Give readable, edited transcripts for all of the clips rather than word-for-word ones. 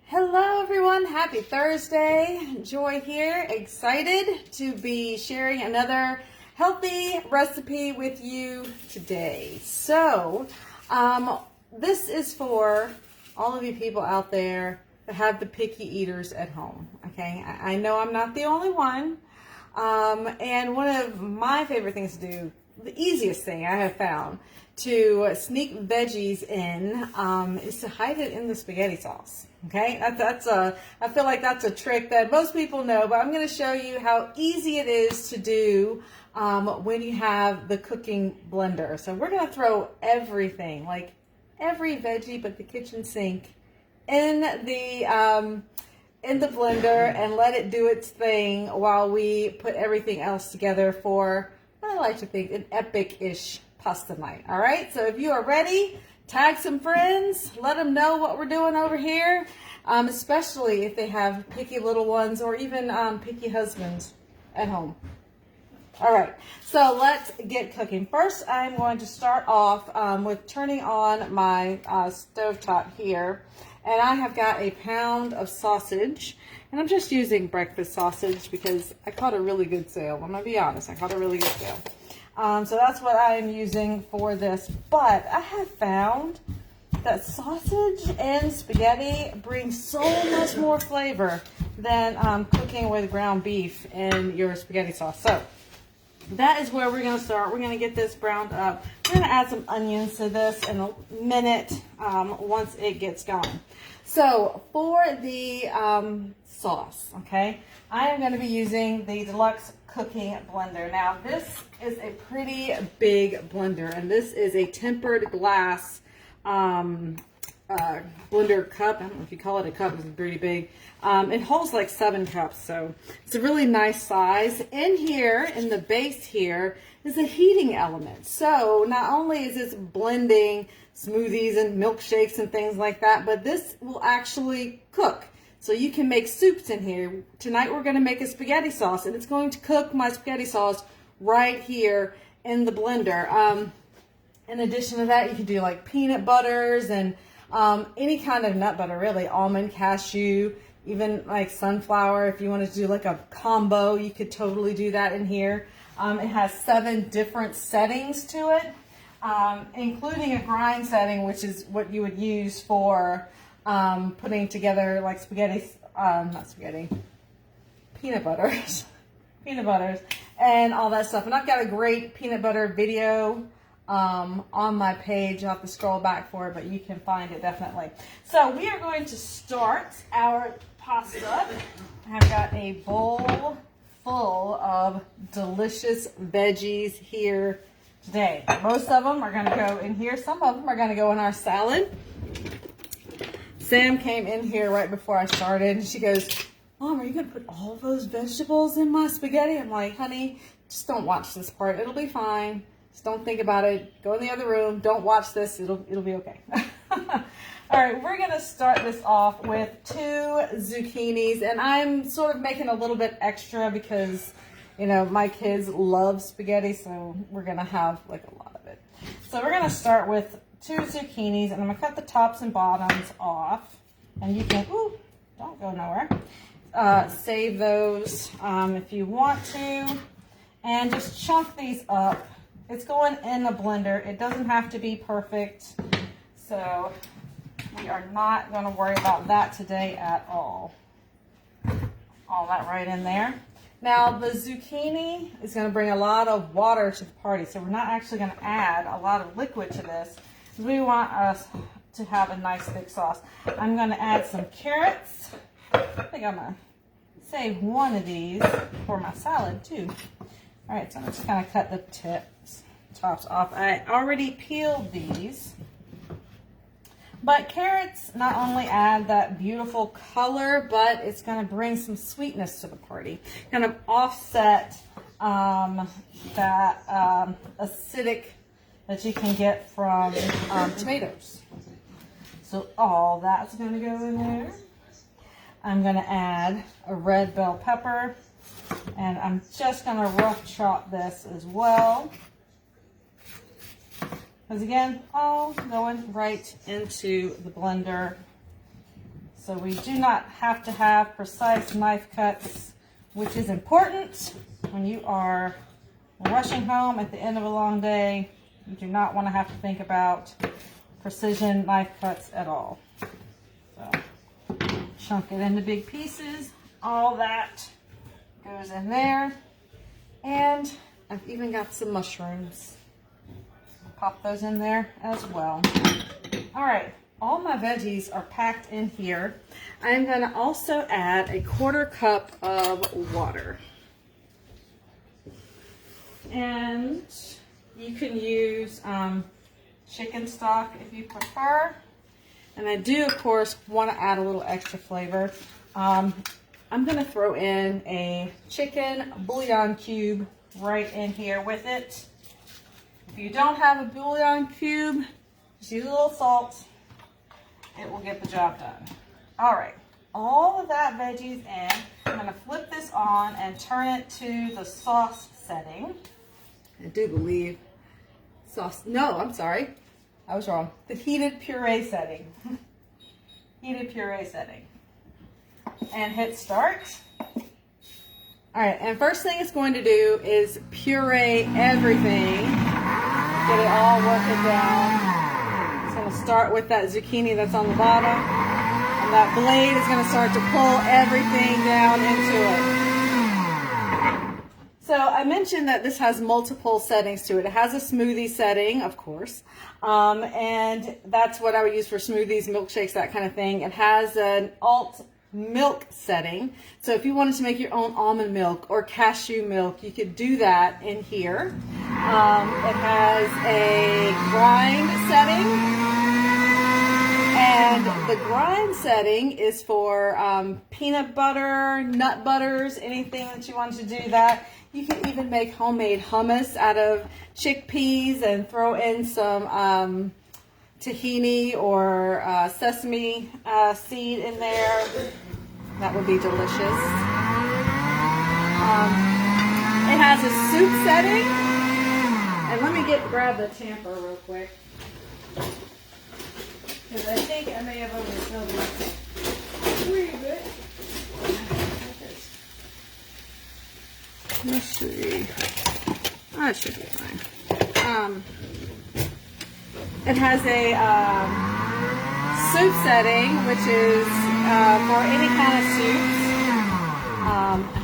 Hello everyone, happy Thursday. Joy here, excited to be sharing another healthy recipe with you today. So, this is for all of you people out there that have the picky eaters at home, okay? I know I'm not the only one. And one of my favorite things to do, the easiest thing I have found to sneak veggies in is to hide it in the spaghetti sauce. Okay, I feel like that's a trick that most people know, but I'm going to show you how easy it is to do when you have the cooking blender. So we're going to throw everything, like every veggie but the kitchen sink, in the blender and let it do its thing while we put everything else together for, I like to think, an epic-ish pasta night. All right, so if you are ready, tag some friends, let them know what we're doing over here, especially if they have picky little ones or even picky husbands at home. All right, so let's get cooking. First, I'm going to start off with turning on my stovetop here. And I have got a pound of sausage, and I'm just using breakfast sausage because I caught a really good sale. I'm going to be honest, I caught a really good sale. So that's what I am using for this. But I have found that sausage and spaghetti bring so much more flavor than cooking with ground beef in your spaghetti sauce. So that is where we're going to start. We're going to get this browned up. We're going to add some onions to this in a minute once it gets going. So for the sauce, okay, I am going to be using the Deluxe Cooking Blender. Now this is a pretty big blender, and this is a tempered glass blender cup. I don't know if you call it a cup, it's pretty big. It holds like 7 cups, so it's a really nice size. In here, in the base here, is a heating element. So not only is this blending smoothies and milkshakes and things like that, but this will actually cook. So you can make soups in here. Tonight we're going to make a spaghetti sauce, and it's going to cook my spaghetti sauce right here in the blender. In addition to that, you can do like peanut butters and any kind of nut butter, really, almond, cashew, even like sunflower. If you wanted to do like a combo, you could totally do that in here. It has 7 different settings to it, including a grind setting, which is what you would use for putting together like peanut butters, and all that stuff. And I've got a great peanut butter video on my page. You'll have to scroll back for it, but you can find it definitely. So we are going to start our pasta. I've got a bowl full of delicious veggies here today. Most of them are going to go in here. Some of them are going to go in our salad. Sam came in here right before I started, and she goes, "Mom, are you going to put all those vegetables in my spaghetti?" I'm like, "Honey, just don't watch this part. It'll be fine. Just don't think about it. Go in the other room. Don't watch this. It'll be okay." All right, we're going to start this off with 2 zucchinis, and I'm sort of making a little bit extra because, you know, my kids love spaghetti, so we're going to have like a lot of it. So we're going to start with 2 zucchinis, and I'm going to cut the tops and bottoms off, and you can, don't go nowhere. Save those if you want to, and just chunk these up. It's going in a blender. It doesn't have to be perfect, so we are not going to worry about that today at all. All that right in there. Now, the zucchini is going to bring a lot of water to the party, so we're not actually going to add a lot of liquid to this. We want us to have a nice thick sauce. I'm going to add some carrots. I think I'm going to save one of these for my salad, too. All right, so I'm just going to cut the tops off. I already peeled these. But carrots not only add that beautiful color, but it's going to bring some sweetness to the party. Kind of offset that acidic that you can get from tomatoes. So all that's going to go in there. I'm going to add a red bell pepper, and I'm just going to rough chop this as well. Because again, all going right into the blender. So we do not have to have precise knife cuts, which is important when you are rushing home at the end of a long day. You do not want to have to think about precision knife cuts at all. So chunk it into big pieces. All that goes in there. And I've even got some mushrooms. Pop those in there as well. All right, all my veggies are packed in here. I'm going to also add a 1/4 cup of water. And you can use chicken stock if you prefer. And I do, of course, want to add a little extra flavor. I'm going to throw in a chicken bouillon cube right in here with it. If you don't have a bouillon cube, just use a little salt. It will get the job done. All right, all of that veggies in. I'm going to flip this on and turn it to the sauce setting. I do believe sauce. No, I'm sorry. I was wrong. The heated puree setting. Heated puree setting. And hit start. All right, and first thing it's going to do is puree everything. Get it all worked down. It's going to start with that zucchini that's on the bottom. And that blade is going to start to pull everything down into it. So I mentioned that this has multiple settings to it. It has a smoothie setting, of course, and that's what I would use for smoothies, milkshakes, that kind of thing. It has an alt milk setting. So if you wanted to make your own almond milk or cashew milk, you could do that in here. It has a grind setting, and the grind setting is for peanut butter, nut butters, anything that you want to do that. You can even make homemade hummus out of chickpeas and throw in some tahini or sesame seed in there. That would be delicious. It has a soup setting. And let me grab the tamper real quick. Because I think I may have overfilled it. Let's see. That should be fine. It has a soup setting, which is for any kind of soups. I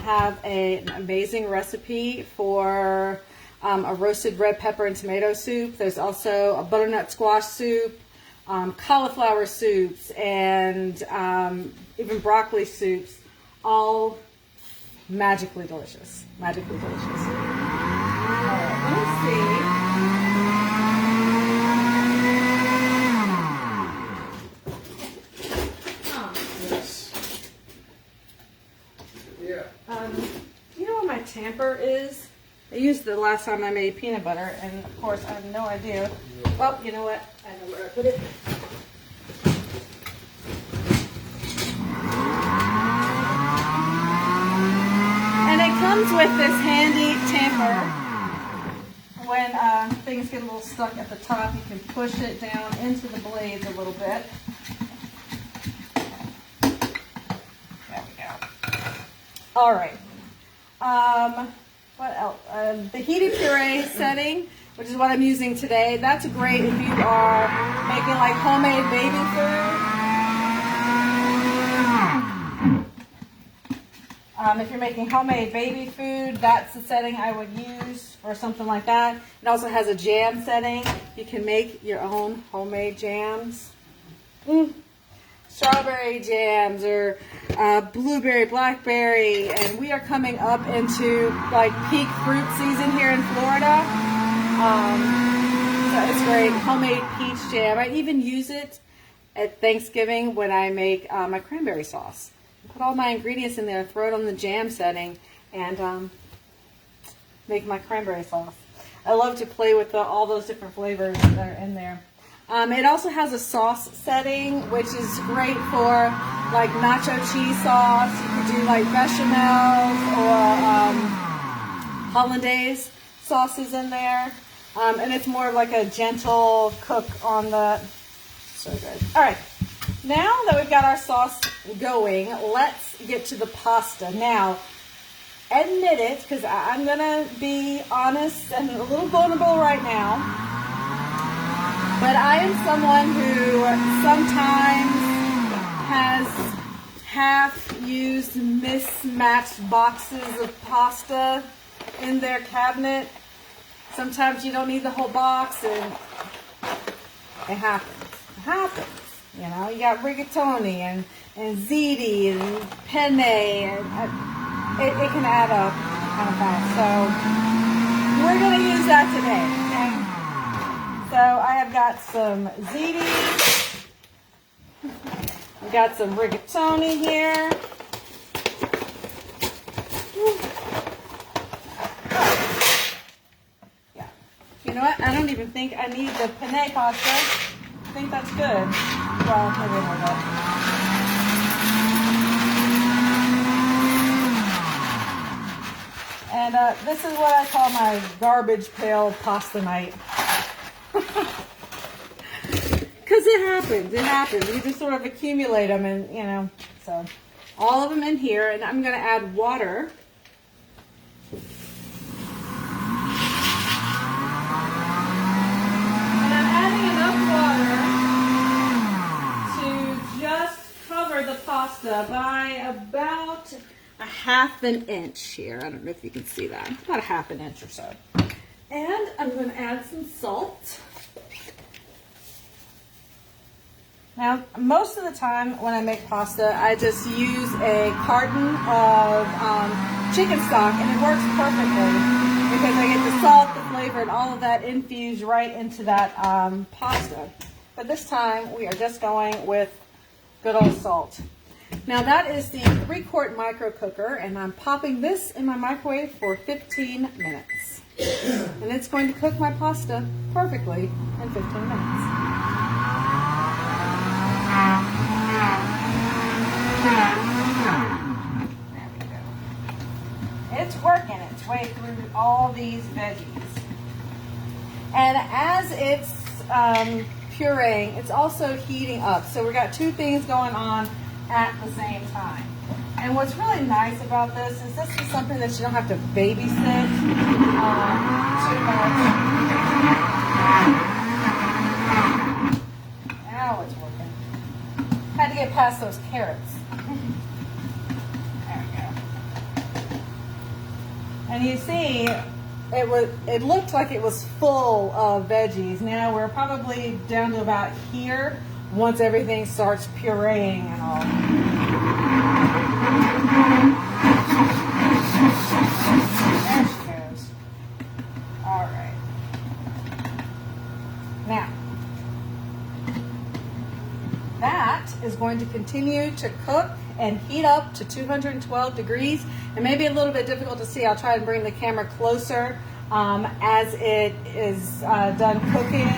have an amazing recipe for a roasted red pepper and tomato soup. There's also a butternut squash soup, cauliflower soups, and even broccoli soups, all magically delicious. Magically delicious. All right, let me see. You know where my tamper is? I used it the last time I made peanut butter, and of course I have no idea. Well, you know what? I know where I put it. And it comes with this handy tamper. When things get a little stuck at the top, you can push it down into the blades a little bit. There we go. All right. What else? The heated puree setting, which is what I'm using today. That's great if you are making like homemade baby food. If you're making homemade baby food, that's the setting I would use for something like that. It also has a jam setting. You can make your own homemade jams. Strawberry jams or blueberry, blackberry, and we are coming up into like peak fruit season here in Florida. So it's great. Homemade peach jam. I even use it at Thanksgiving when I make my cranberry sauce. Put all my ingredients in there, throw it on the jam setting, and make my cranberry sauce. I love to play with all those different flavors that are in there. It also has a sauce setting, which is great for like nacho cheese sauce. You could do like bechamels or hollandaise sauces in there. And it's more of like a gentle cook on the, so good. All right, Now that we've got our sauce going, let's get to the pasta. Now, admit it, because I'm going to be honest and a little vulnerable right now, but I am someone who sometimes has half-used, mismatched boxes of pasta in their cabinet. Sometimes you don't need the whole box, and it happens. It happens. You know, you got rigatoni and ziti and penne, and it can add up kind of fast. So we're going to use that today. Okay? So I have got some ziti. We've got some rigatoni here. Yeah. You know what? I don't even think I need the penne pasta. I think that's good. Well, maybe a little bit. And this is what I call my garbage pail pasta night. Because it happens. It happens. You just sort of accumulate them, and, you know, so all of them in here. And I'm going to add water. And I'm adding enough water to just cover the pasta by about a ½ inch here. I don't know if you can see that. About a ½ inch or so. And I'm going to add some salt. Now, most of the time when I make pasta, I just use a carton of chicken stock, and it works perfectly because I get the salt, the flavor, and all of that infused right into that pasta. But this time, we are just going with good old salt. Now, that is the 3-quart micro cooker, and I'm popping this in my microwave for 15 minutes. And it's going to cook my pasta perfectly in 15 minutes. There we go. It's working its way through all these veggies. And as it's pureeing, it's also heating up. So we've got two things going on at the same time. And what's really nice about this is something that you don't have to babysit too much. Now it's working. Had to get past those carrots. There we go. And you see, it looked like it was full of veggies. Now we're probably down to about here once everything starts pureeing and all. There she goes. All right. Now, that is going to continue to cook and heat up to 212 degrees. It may be a little bit difficult to see. I'll try and bring the camera closer as it is done cooking,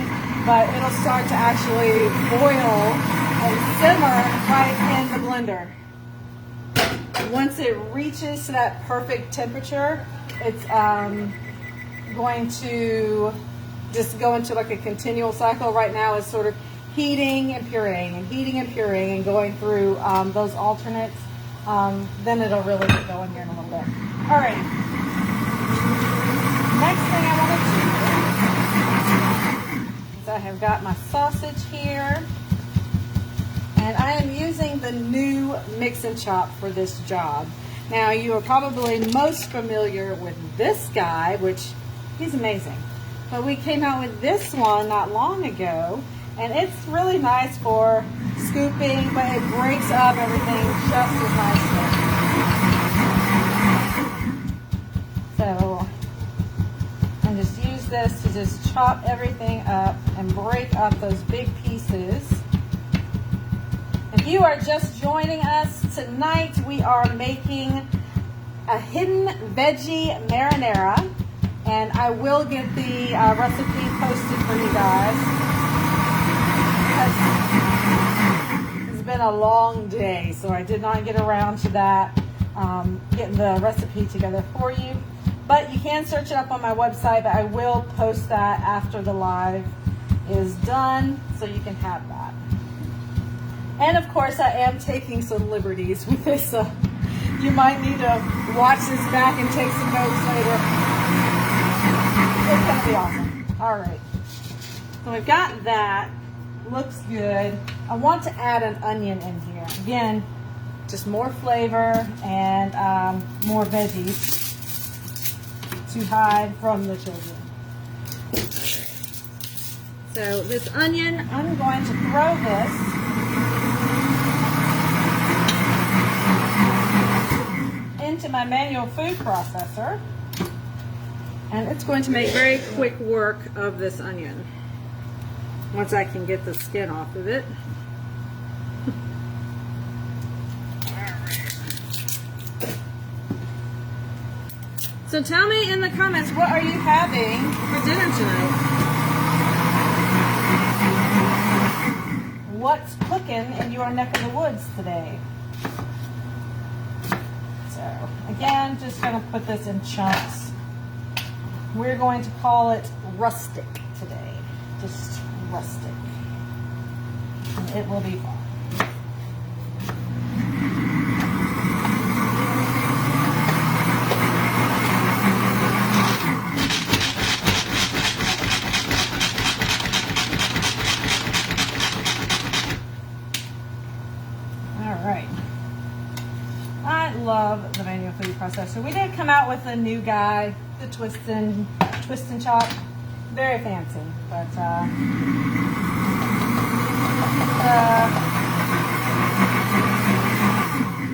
but it'll start to actually boil and simmer right in the blender. Once it reaches to that perfect temperature, it's going to just go into like a continual cycle. Right now it's sort of heating and pureeing and heating and pureeing and going through those alternates. Then it'll really get going here in a little bit. All right. Next thing I want to do is I have got my sausage here. And I am using the new Mix and Chop for this job. Now, you are probably most familiar with this guy, which he's amazing. But we came out with this one not long ago, and it's really nice for scooping, but it breaks up everything just as nicely. So, I just use this to just chop everything up and break up those big pieces. If you are just joining us tonight, we are making a Hidden Veggie Marinara, and I will get the recipe posted for you guys. It's been a long day, so I did not get around to that, getting the recipe together for you. But you can search it up on my website, but I will post that after the live is done, so you can have that. And of course, I am taking some liberties with this. You might need to watch this back and take some notes later. It's gonna be awesome. All right. So we've got that. Looks good. I want to add an onion in here. Again, just more flavor and more veggies to hide from the children. So this onion, I'm going to throw this into my manual food processor, and it's going to make very quick work of this onion once I can get the skin off of it. So tell me in the comments, what are you having for dinner tonight? What's cooking in your neck of the woods today? So again, just going to put this in chunks. We're going to call it rustic today. Just rustic. And it will be fun. Love the manual food processor. We did come out with a new guy, the twist and chop. Very fancy, but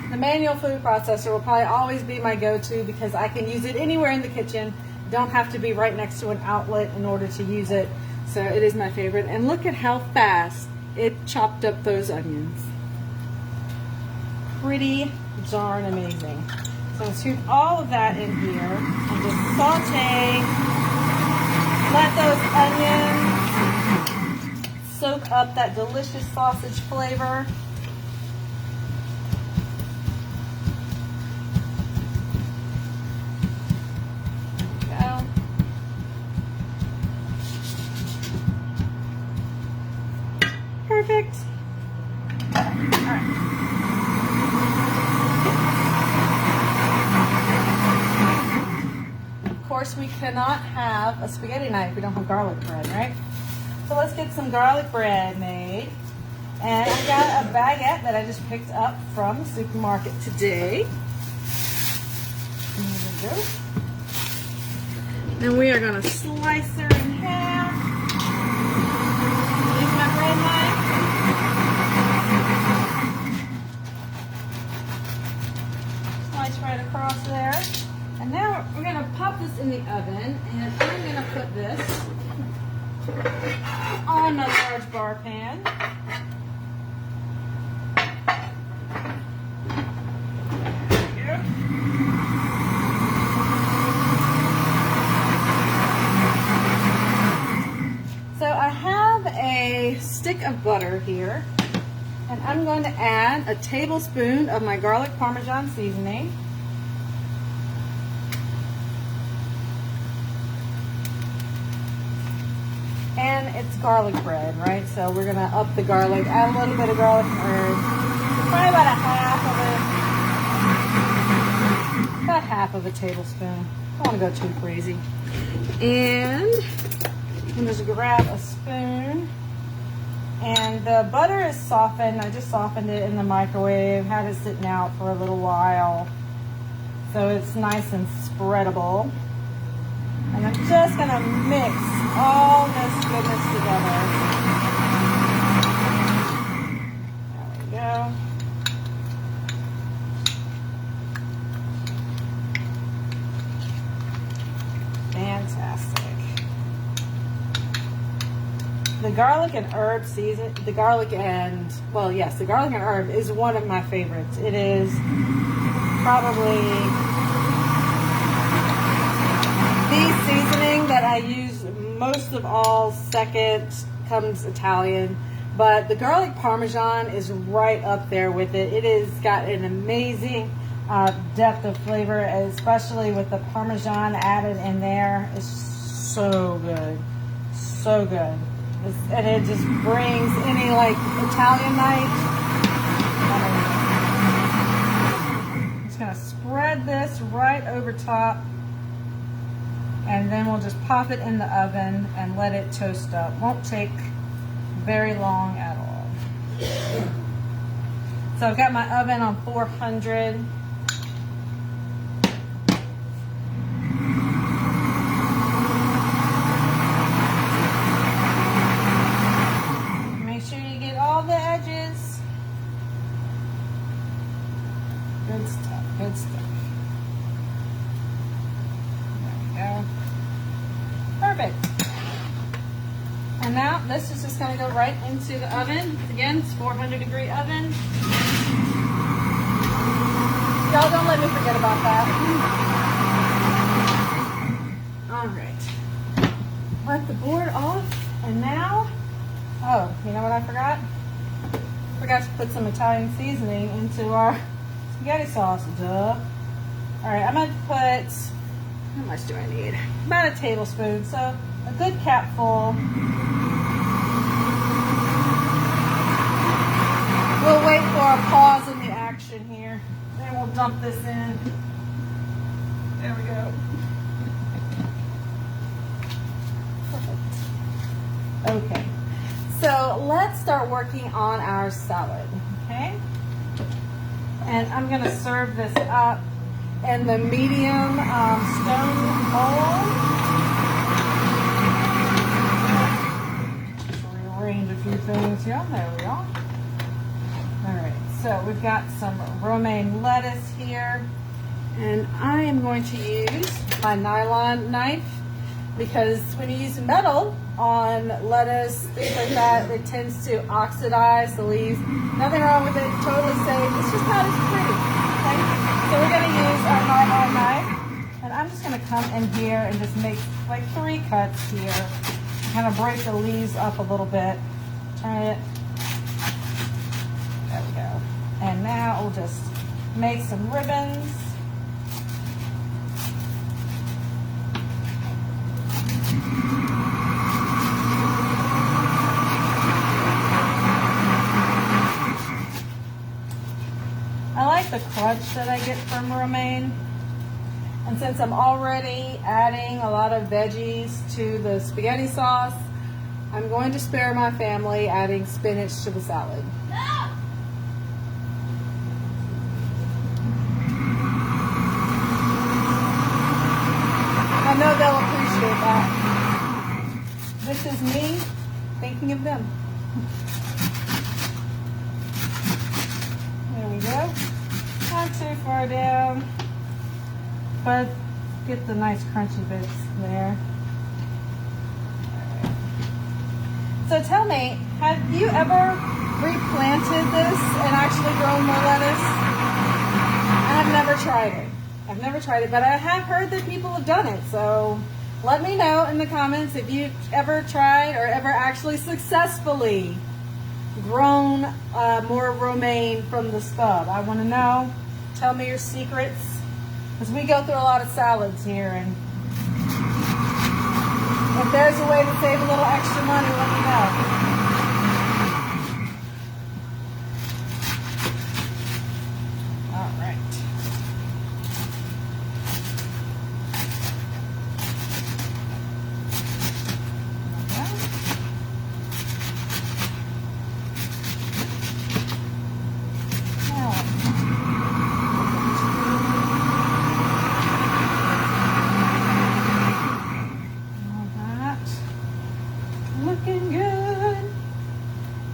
the manual food processor will probably always be my go-to because I can use it anywhere in the kitchen. Don't have to be right next to an outlet in order to use it. So it is my favorite. And look at how fast it chopped up those onions. Pretty darn amazing. So let's shoot all of that in here and just saute. Let those onions soak up that delicious sausage flavor. There we go. Perfect. All right. Of course, we cannot have a spaghetti knife if we don't have garlic bread, right? So let's get some garlic bread made. And I got a baguette that I just picked up from the supermarket today. There we go. Then we are going to slice her in half. Use my bread knife. Slice right across there. And now we're going to pop this in the oven, and I'm going to put this on a large bar pan. There we go. So I have a stick of butter here, and I'm going to add a tablespoon of my garlic Parmesan seasoning. And it's garlic bread, right? So we're gonna up the garlic, add a little bit of garlic and herbs. Probably about half of a tablespoon. I don't wanna go too crazy. And I'm just grab a spoon. And the butter is softened. I just softened it in the microwave, had it sitting out for a little while. So it's nice and spreadable. And I'm just going to mix all this goodness together. There we go. Fantastic. The garlic and herb season, the garlic and herb is one of my favorites. It is probably the seasoning that I use most of all. Second comes Italian, but the garlic Parmesan is right up there with it. It has got an amazing depth of flavor, especially with the Parmesan added in there. It's so good, so good. And it just brings any like Italian night top. And then we'll just pop it in the oven and let it toast up. Won't take very long at all. So I've got my oven on 400. Make sure you get all the edges. Good stuff, good stuff. There we go. Perfect. And now this is just going to go right into the oven. Again, it's 400-degree oven. Y'all don't let me forget about that. All right. Let the board off. And now, oh, you know what I forgot? Forgot to put some Italian seasoning into our spaghetti sauce. Duh. All right, I'm going to put, how much do I need? About a tablespoon, so a good capful. We'll wait for a pause in the action here. Then we'll dump this in. There we go. Perfect. Okay. So let's start working on our salad. Okay. And I'm going to serve this up in the medium stone bowl. Just rearrange a few things here. There we are. All right, so we've got some romaine lettuce here, and I am going to use my nylon knife because when you use metal on lettuce, things like that, it tends to oxidize the leaves. Nothing wrong with it, totally safe. It's just not as pretty. Okay? So we're going to use our nylon knife, and I'm just going to come in here and just make like 3 cuts here, kind of break the leaves up a little bit. Turn it. There we go. And now we'll just make some ribbons. I like the crunch that I get from romaine. And since I'm already adding a lot of veggies to the spaghetti sauce, I'm going to spare my family adding spinach to the salad. I know they'll appreciate that. This is me thinking of them. There we go. Not too far down, but get the nice crunchy bits there. Right. So tell me, have you ever replanted this and actually grown more lettuce? I have never tried it. I've never tried it, but I have heard that people have done it. So let me know in the comments if you've ever tried or ever actually successfully grown more romaine from the stub. I want to know. Tell me your secrets, because we go through a lot of salads here, and if there's a way to save a little extra money, let me know.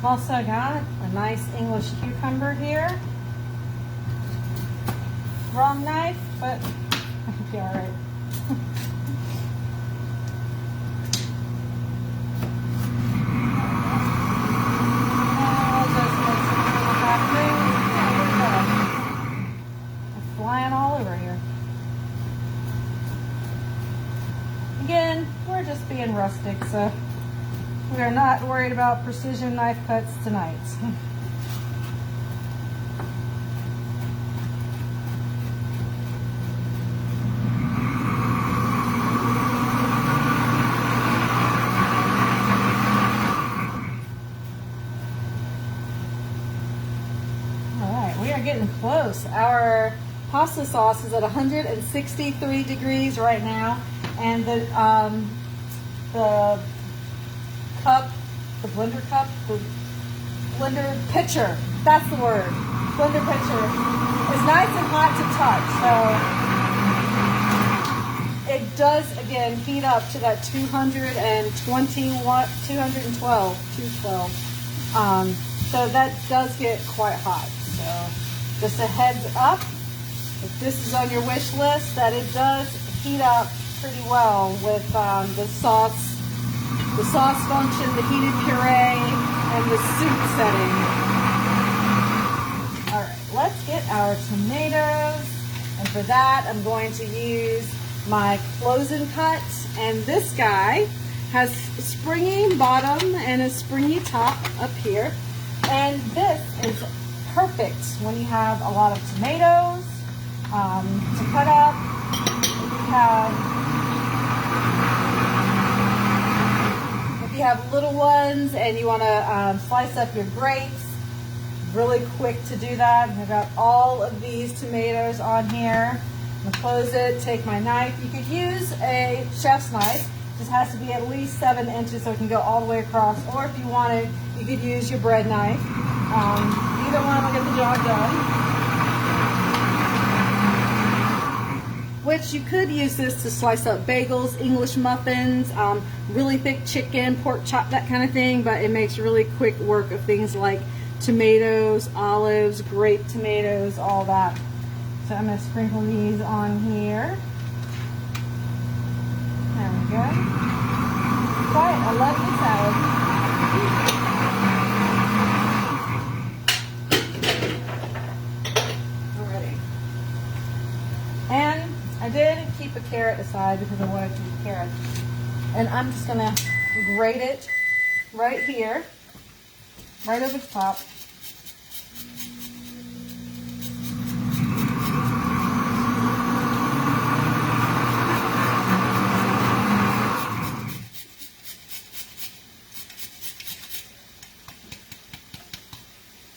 Also got a nice English cucumber here. Wrong knife, but I'll be all right. It's flying all over here. Again, we're just being rustic, so we are not worried about precision knife cuts tonight. All right, we are getting close. Our pasta sauce is at 163 degrees right now, and the cup, the blender cup, the blender pitcher, that's the word, blender pitcher, is nice and hot to touch. So it does, again, heat up to that 212. So that does get quite hot. So just a heads up, if this is on your wish list, that it does heat up pretty well with the sauce function, the heated puree, and the soup setting. All right, let's get our tomatoes. And for that, I'm going to use my close-in cut. And this guy has a springy bottom and a springy top up here. And this is perfect when you have a lot of tomatoes to cut up. If you have little ones and you want to slice up your grapes, really quick to do that. I've got all of these tomatoes on here. I'm going to close it, take my knife. You could use a chef's knife. This has to be at least 7 inches so it can go all the way across. Or if you wanted, you could use your bread knife. Either one will get the job done. Which you could use this to slice up bagels, English muffins, really thick chicken, pork chop, that kind of thing. But it makes really quick work of things like tomatoes, olives, grape tomatoes, all that. So I'm going to sprinkle these on here. There we go. Quite a lovely salad. Alrighty. And I did keep a carrot aside because I wanted to eat carrots. And I'm just going to grate it right here, right over the top.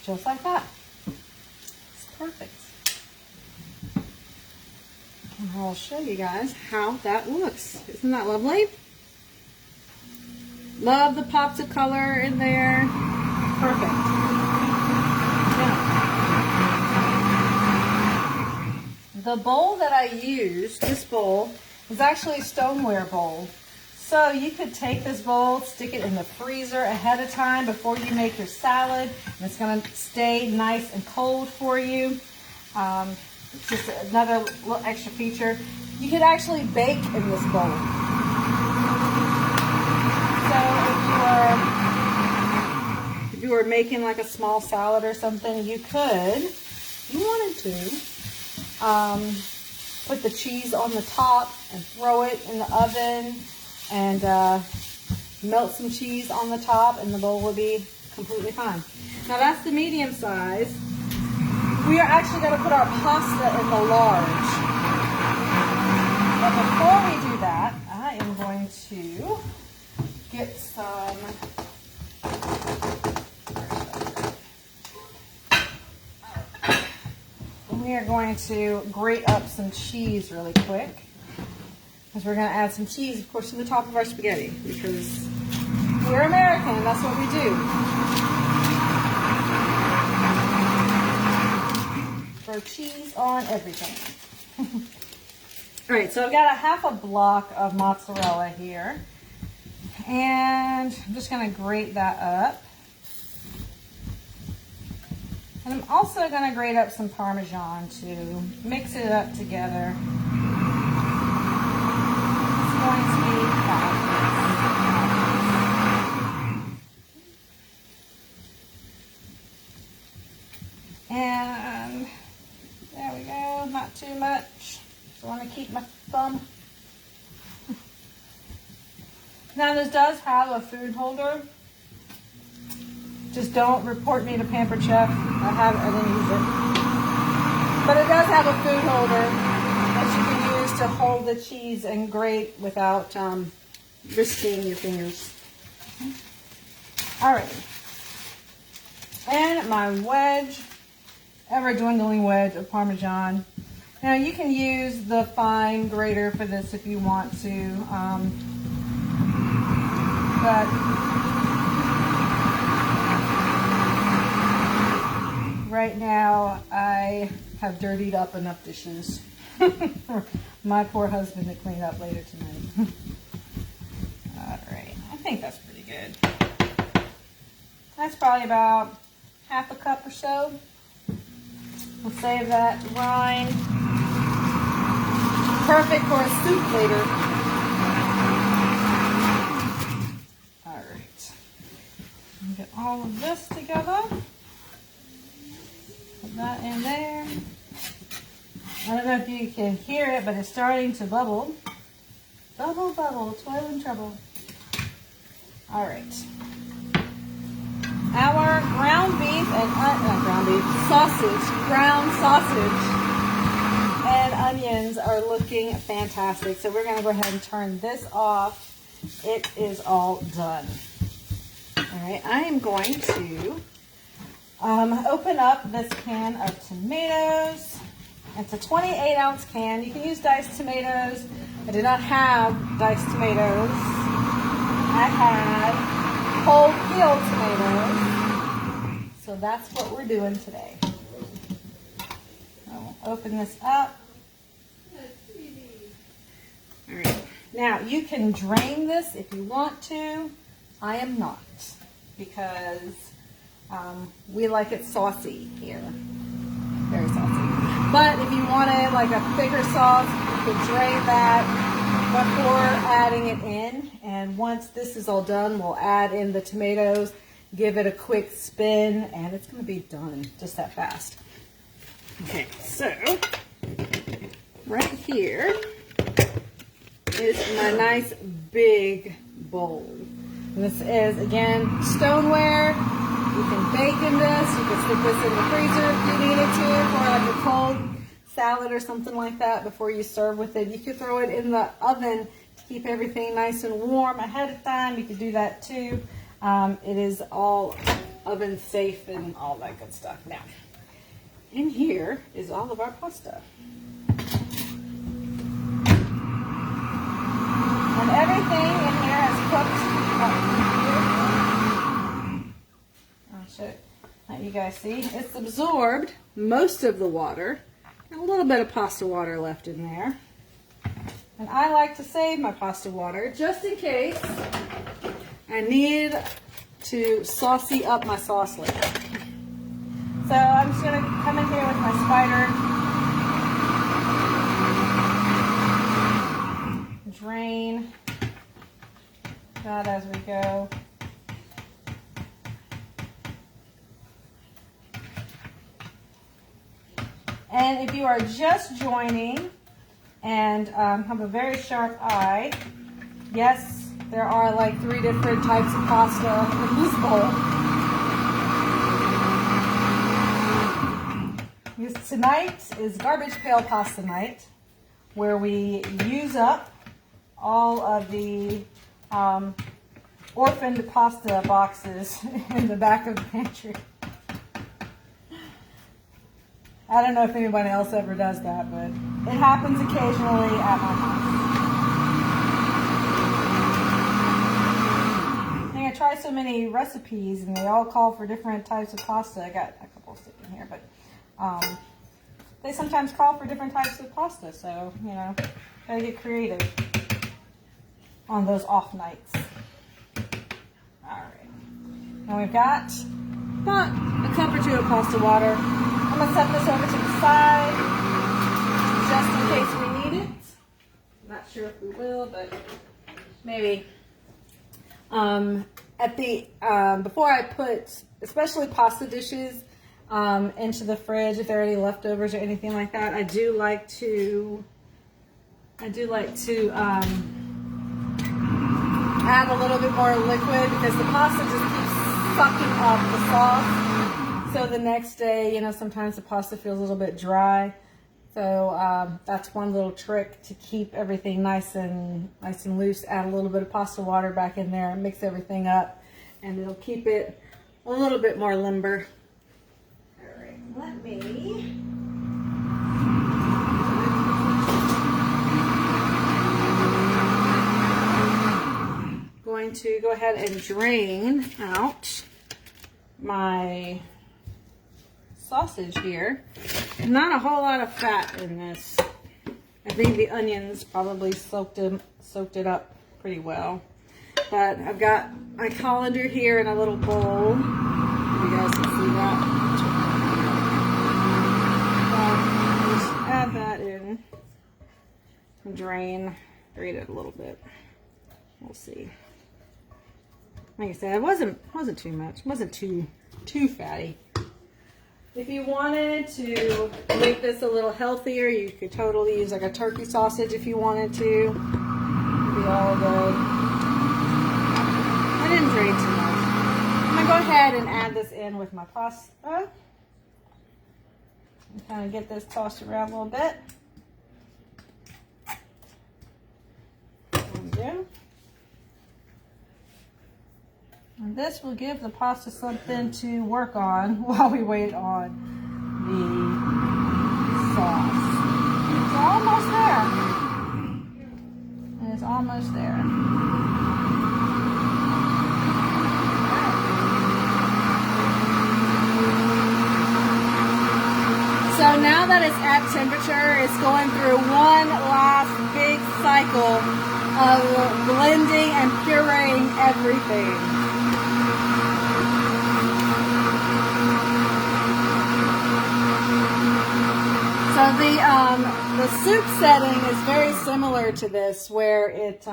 Just like that. It's perfect. And I'll show you guys how that looks. Isn't that lovely? Love the pops of color in there. Perfect. Now, the bowl that I used, this bowl, is actually a stoneware bowl. So you could take this bowl, stick it in the freezer ahead of time before you make your salad, and it's going to stay nice and cold for you. Just another little extra feature. You could actually bake in this bowl. So if you were making like a small salad or something, you could, if you wanted to, put the cheese on the top and throw it in the oven and melt some cheese on the top, and the bowl will be completely fine. Now that's the medium size. We are actually going to put our pasta in the large. But before we do that, I am going to get some we are going to grate up some cheese really quick. Because we're going to add some cheese, of course, to the top of our spaghetti. Because we're American, and that's what we do. Throw cheese on everything. All right, so I've got a half a block of mozzarella here. And I'm just going to grate that up. And I'm also going to grate up some Parmesan to mix it up together. Going to be and there we go, not too much. I want to keep my thumb. Now this does have a food holder. Just don't report me to Pampered Chef. I didn't use it. But it does have a food holder that you can use to hold the cheese and grate without risking your fingers. All right. And my wedge, ever dwindling wedge of Parmesan. Now you can use the fine grater for this if you want to, but right now I have dirtied up enough dishes for my poor husband to clean up later tonight. All right, I think that's pretty good. That's probably about half a cup or so. We'll save that rind. Perfect for a soup later. All right. Get all of this together. Put that in there. I don't know if you can hear it, but it's starting to bubble. Bubble, bubble, toil and trouble. All right. Our ground beef and ground sausage and onions are looking fantastic. So we're going to go ahead and turn this off. It is all done. All right, I am going to open up this can of tomatoes. It's a 28-ounce can. You can use diced tomatoes. I did not have diced tomatoes. I had whole peeled tomatoes. So that's what we're doing today. I'll open this up. All right. Now you can drain this if you want to. I am not, because we like it saucy here. Very saucy. But if you wanted like a thicker sauce, you could drain that before adding it in. And once this is all done, we'll add in the tomatoes, give it a quick spin, and it's going to be done just that fast. Okay, so right here is my nice big bowl. And this is, again, stoneware. You can bake in this. You can stick this in the freezer if you needed to for like a cold salad or something like that before you serve with it. You could throw it in the oven to keep everything nice and warm ahead of time. You could do that too. It is all oven safe and all that good stuff. Now, in here is all of our pasta. And everything in here has cooked beautifully. I'll show it, let you guys see. It's absorbed most of the water. And a little bit of pasta water left in there. And I like to save my pasta water just in case I need to saucy up my sauce later. So I'm just going to come in here with my spider. Drain that as we go. And if you are just joining and have a very sharp eye, yes, there are like 3 different types of pasta in this bowl. Because tonight is garbage pail pasta night, where we use up all of the orphaned pasta boxes in the back of the pantry. I don't know if anybody else ever does that, but it happens occasionally at my house. I try so many recipes and they all call for different types of pasta. I got a couple sticking here, but they sometimes call for different types of pasta, so, you know, gotta get creative on those off nights. Alright. Now we've got about a cup or 2 of pasta water. I'm going to set this over to the side just in case we need it. I'm not sure if we will, but maybe. Before I put, especially pasta dishes, into the fridge, if there are any leftovers or anything like that, I do like to add a little bit more liquid, because the pasta just keeps sucking up the sauce. So the next day, you know, sometimes the pasta feels a little bit dry. So that's one little trick to keep everything nice and loose. Add a little bit of pasta water back in there and mix everything up, and it'll keep it a little bit more limber. All right, let me to go ahead and drain out my sausage here. Not a whole lot of fat in this. I think the onions probably soaked it up pretty well. But I've got my colander here in a little bowl. You guys can see that. Just add that in. Drain it a little bit. We'll see. Like I said, it wasn't too much. It wasn't too fatty. If you wanted to make this a little healthier, you could totally use like a turkey sausage if you wanted to. It'd be all good. I didn't drain too much. I'm gonna go ahead and add this in with my pasta. And kind of get this tossed around a little bit. There we go. And this will give the pasta something to work on while we wait on the sauce. It's almost there. And it's almost there. So now that it's at temperature, it's going through one last big cycle of blending and pureeing everything. So the soup setting is very similar to this, where it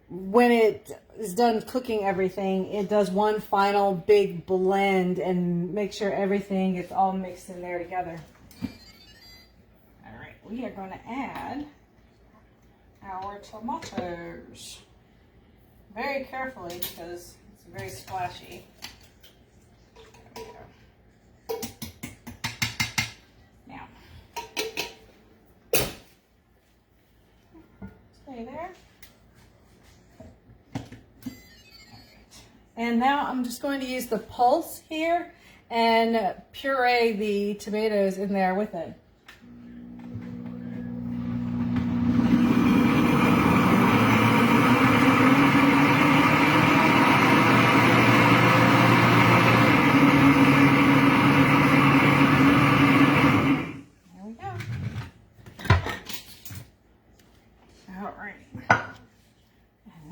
when it is done cooking everything, it does one final big blend and make sure everything gets all mixed in there together. All right, we are going to add our tomatoes very carefully because it's very splashy. There we go. Now, stay there. And now I'm just going to use the pulse here and puree the tomatoes in there with it. There we go. All right.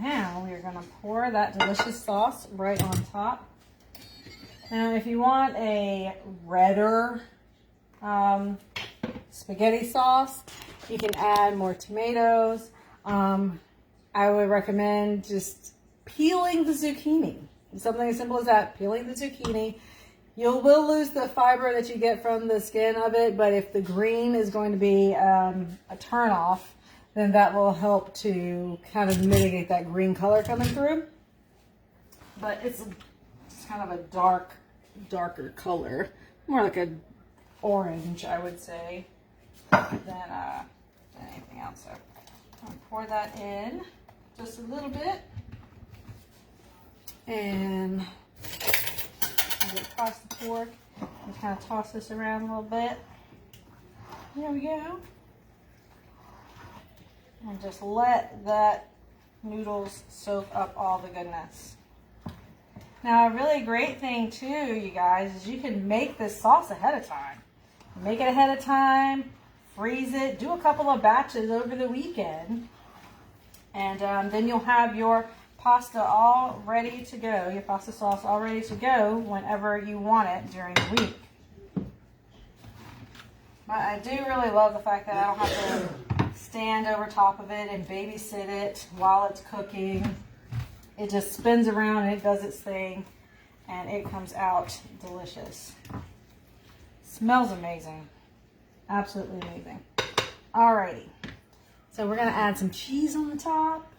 Now we are going to pour that delicious sauce right on top. Now if you want a redder spaghetti sauce, you can add more tomatoes. I would recommend just peeling the zucchini. Something as simple as that, peeling the zucchini. You will lose the fiber that you get from the skin of it, but if the green is going to be a turnoff, then that will help to kind of mitigate that green color coming through. But it's kind of a darker color, more like an orange, I would say, than anything else. So I'm gonna pour that in just a little bit, and I'm gonna toss the pork and kind of toss this around a little bit. There we go. And just let that noodles soak up all the goodness. Now, a really great thing too, you guys, is you can make this sauce ahead of time. Make it ahead of time, freeze it, do a couple of batches over the weekend, and then you'll have your pasta all ready to go, your pasta sauce all ready to go whenever you want it during the week. But I do really love the fact that I don't have to stand over top of it and babysit it while it's cooking. It just spins around and it does its thing, and it comes out delicious. Smells amazing. Absolutely amazing. Alrighty. So we're going to add some cheese on the top.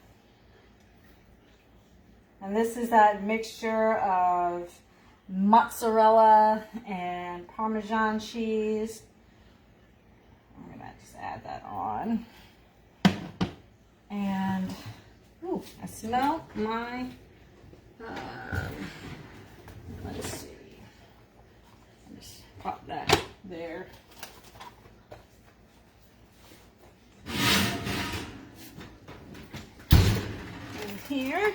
And this is that mixture of mozzarella and Parmesan cheese. I'm going to just add that on. And ooh, I smell my, let's see. I'll just pop that there. And here,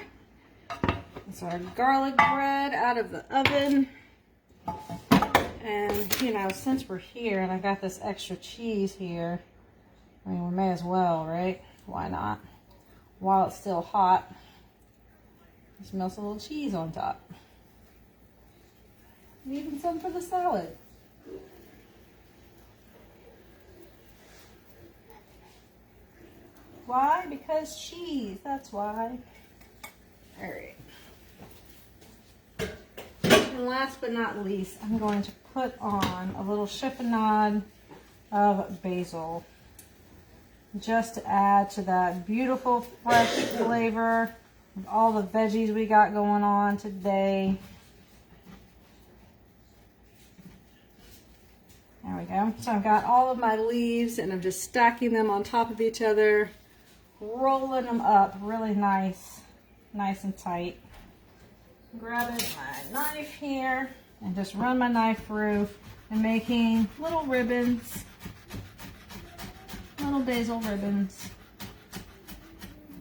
gets our garlic bread out of the oven. And, you know, since we're here and I got this extra cheese here, I mean, we may as well, right? Why not? While it's still hot, just melt a little cheese on top. And even some for the salad. Why? Because cheese, that's why. All right. And last but not least, I'm going to put on a little chiffonade of basil, just to add to that beautiful fresh flavor of all the veggies we got going on today. There we go. So I've got all of my leaves and I'm just stacking them on top of each other, rolling them up really nice and tight. Grabbing my knife here and just run my knife through and making little ribbons, little basil ribbons.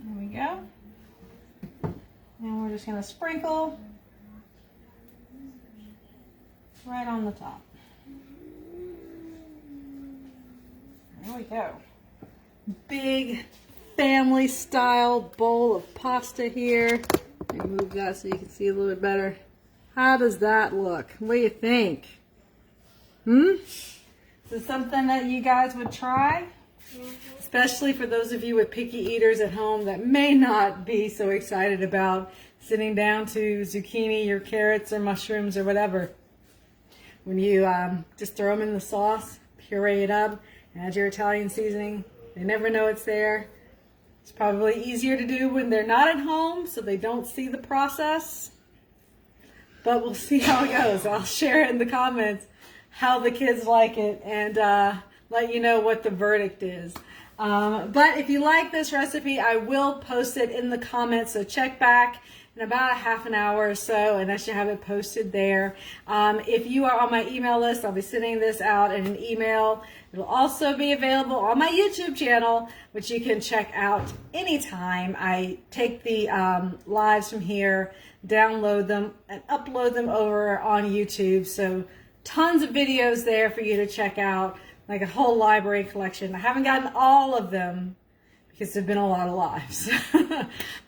There we go. And we're just going to sprinkle right on the top. There we go. Big family style bowl of pasta here. Let me move that so you can see a little bit better. How does that look? What do you think? Is this something that you guys would try? Especially for those of you with picky eaters at home that may not be so excited about sitting down to zucchini or carrots or mushrooms or whatever. When you just throw them in the sauce, puree it up, add your Italian seasoning. They never know it's there. It's probably easier to do when they're not at home so they don't see the process. But we'll see how it goes. I'll share it in the comments how the kids like it and let you know what the verdict is. But if you like this recipe, I will post it in the comments. So check back in about a half an hour or so and I should have it posted there. If you are on my email list, I'll be sending this out in an email. It'll also be available on my YouTube channel, which you can check out anytime. I take the lives from here, download them, and upload them over on YouTube. So tons of videos there for you to check out, like a whole library collection. I haven't gotten all of them because there've been a lot of lives,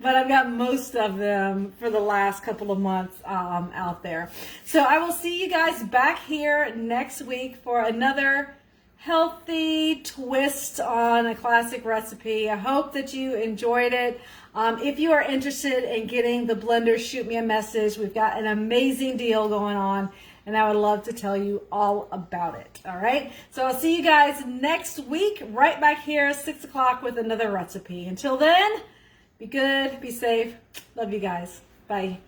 but I've got most of them for the last couple of months out there. So I will see you guys back here next week for another healthy twist on a classic recipe. I hope that you enjoyed it. If you are interested in getting the blender, shoot me a message. We've got an amazing deal going on and I would love to tell you all about it. All right. So I'll see you guys next week right back here 6 o'clock with another recipe. Until then, be good, be safe. Love you guys. Bye.